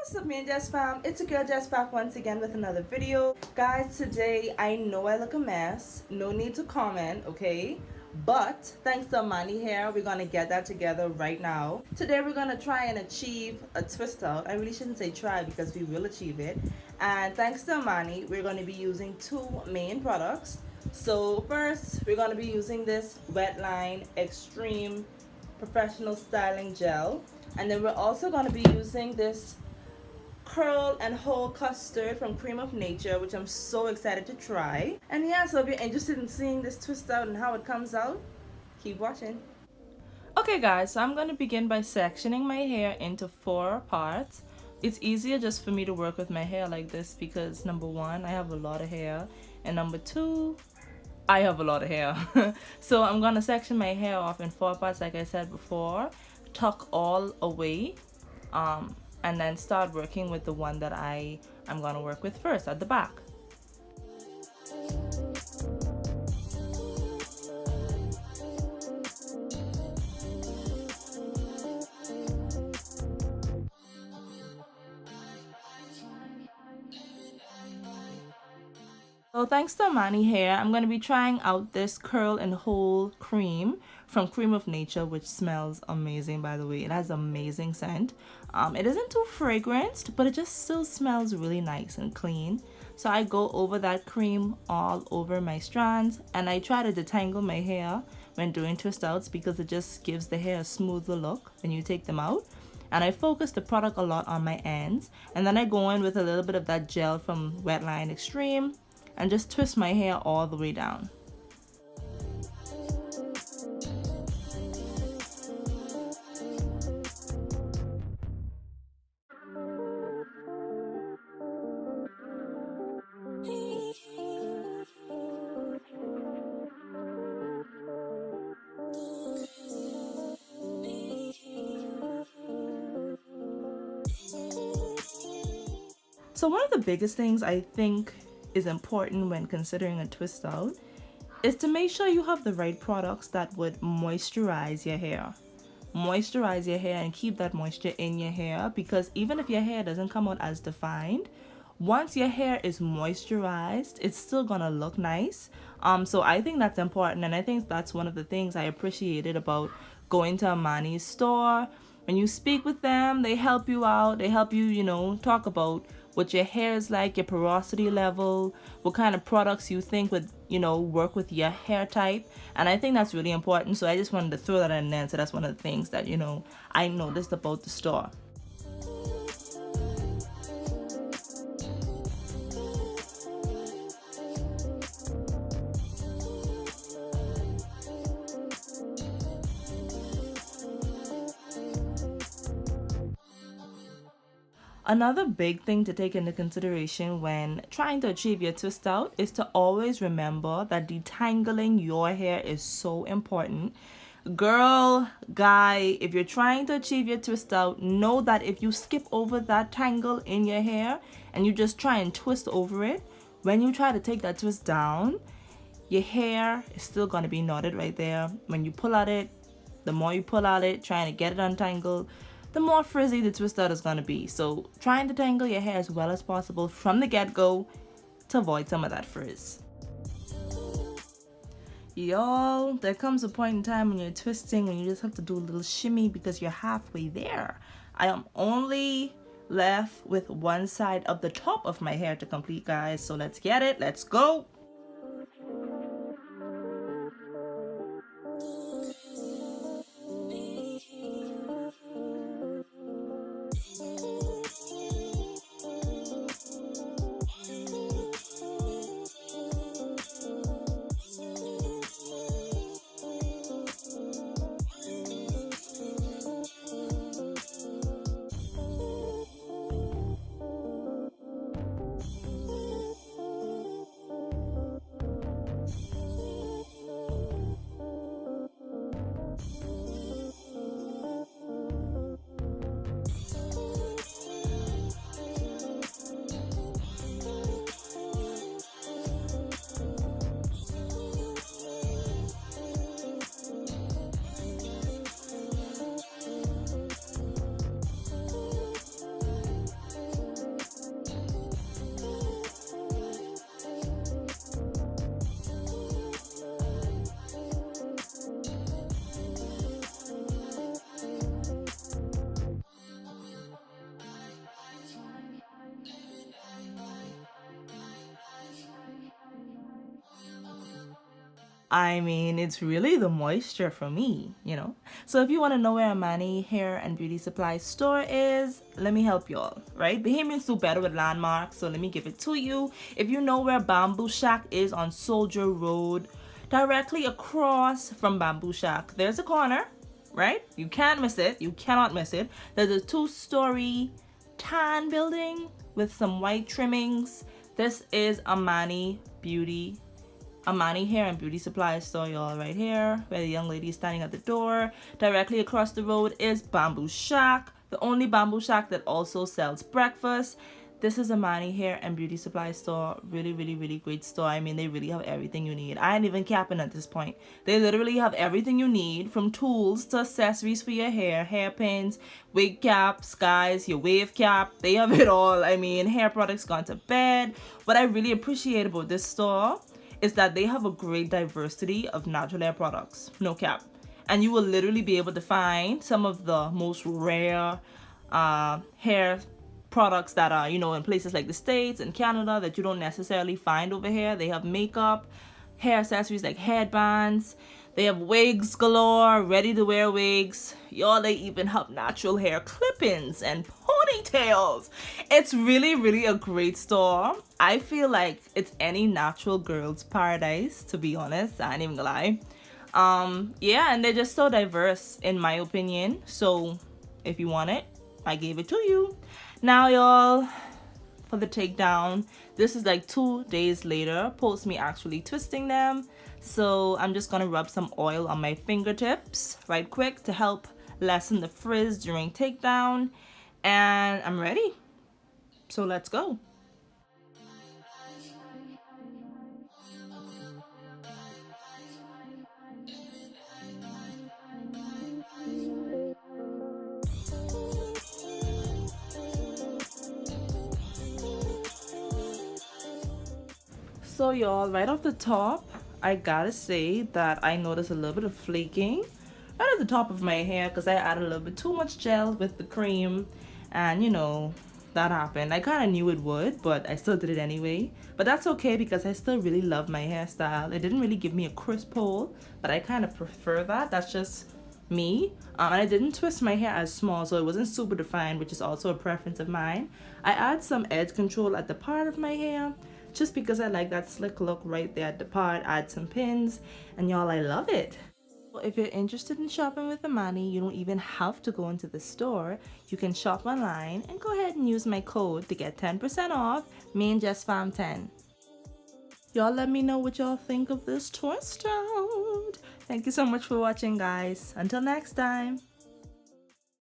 What's up, Manejess fam? It's your girl Jess back once again with another video. Guys, today I know I look a mess. No need to comment, okay? But thanks to Amanihair, we're gonna get that together right now. Today we're gonna try and achieve a twist out. I really shouldn't say try because we will achieve it. And thanks to Amani, we're gonna be using two main products. So first, we're gonna be using this Wetline Extreme Professional Styling Gel. And then we're also gonna be using this curl and whole custard from Cream of Nature, which I'm so excited to try. And yeah, so if you're interested in seeing this twist out and how it comes out, keep watching. Okay guys, so I'm going to begin by sectioning my hair into 4 parts. It's easier just for me to work with my hair like this because number 1, I have a lot of hair, and number 2, I have a lot of hair. So I'm going to section my hair off in 4 parts like I said before, tuck all away, and then start working with the one that I'm gonna work with first at the back. So thanks to Amanihair, I'm going to be trying out this curl and hold cream from Cream of Nature, which smells amazing, by the way. It has amazing scent. It isn't too fragranced, but it just still smells really nice and clean. So I go over that cream all over my strands, and I try to detangle my hair when doing twist outs because it just gives the hair a smoother look when you take them out. And I focus the product a lot on my ends, and then I go in with a little bit of that gel from Wetline Extreme and just twist my hair all the way down. So one of the biggest things I think is important when considering a twist out is to make sure you have the right products that would moisturize your hair. Moisturize your hair and keep that moisture in your hair, because even if your hair doesn't come out as defined, once your hair is moisturized, it's still gonna look nice. So I think that's important, and I think that's one of the things I appreciated about going to Amani's store. When you speak with them, they help you out. They help you, talk about what your hair is like, your porosity level, what kind of products you think would, work with your hair type. And I think that's really important. So I just wanted to throw that in there. So that's one of the things that, I noticed about the store. Another big thing to take into consideration when trying to achieve your twist out is to always remember that detangling your hair is so important. Girl, guy, if you're trying to achieve your twist out, know that if you skip over that tangle in your hair and you just try and twist over it, when you try to take that twist down, your hair is still going to be knotted right there. When you pull at it, the more you pull at it, trying to get it untangled, the more frizzy the twist out is going to be. So trying to tangle your hair as well as possible from the get-go to avoid some of that frizz. Y'all, there comes a point in time when you're twisting when you just have to do a little shimmy because you're halfway there. I am only left with one side of the top of my hair to complete, guys. So let's get it. Let's go. I mean, it's really the moisture for me, you know. So if you want to know where Amani Hair and Beauty Supply store is, let me help y'all, right? Bahamians do better with landmarks, so let me give it to you. If you know where Bamboo Shack is on Soldier Road, directly across from Bamboo Shack, there's a corner, right? You can't miss it. You cannot miss it. There's a 2-story tan building with some white trimmings. This is Amani Hair and Beauty Supply store, y'all, right here, where the young lady is standing at the door. Directly across the road is Bamboo Shack, the only Bamboo Shack that also sells breakfast. This is Amani Hair and Beauty Supply store. Really, really, really great store. I mean, they really have everything you need. I ain't even capping at this point. They literally have everything you need, from tools to accessories for your hair, hairpins, wig caps, guys, your wave cap. They have it all. I mean, hair products gone to bed. What I really appreciate about this store is that they have a great diversity of natural hair products, no cap. And you will literally be able to find some of the most rare hair products that are, you know, in places like the States and Canada that you don't necessarily find over here. They have makeup, hair accessories like headbands. They have wigs galore, ready to wear wigs. Y'all, they even have natural hair clip-ins and ponytails. It's really, really a great store. I feel like it's any natural girl's paradise, to be honest. I ain't even gonna lie. Yeah, and they're just so diverse in my opinion. So if you want it, I gave it to you. Now, y'all, for the takedown, this is like 2 days later post me actually twisting them. So I'm just gonna rub some oil on my fingertips right quick to help lessen the frizz during takedown, and I'm ready. So let's go. So y'all, right off the top, I gotta say that I noticed a little bit of flaking right at the top of my hair because I added a little bit too much gel with the cream, and you know, that happened. I kind of knew it would, but I still did it anyway. But that's okay because I still really love my hairstyle. It didn't really give me a crisp hold, but I kind of prefer that. That's just me. And I didn't twist my hair as small, so it wasn't super defined, which is also a preference of mine. I add some edge control at the part of my hair just because I like that slick look right there at the part. Add some pins, and y'all, I love it. If you're interested in shopping with Amani, you don't even have to go into the store. You can shop online and go ahead and use my code to get 10% off, ManejessFam10. Y'all let me know what y'all think of this twist out. Thank you so much for watching, guys. Until next time.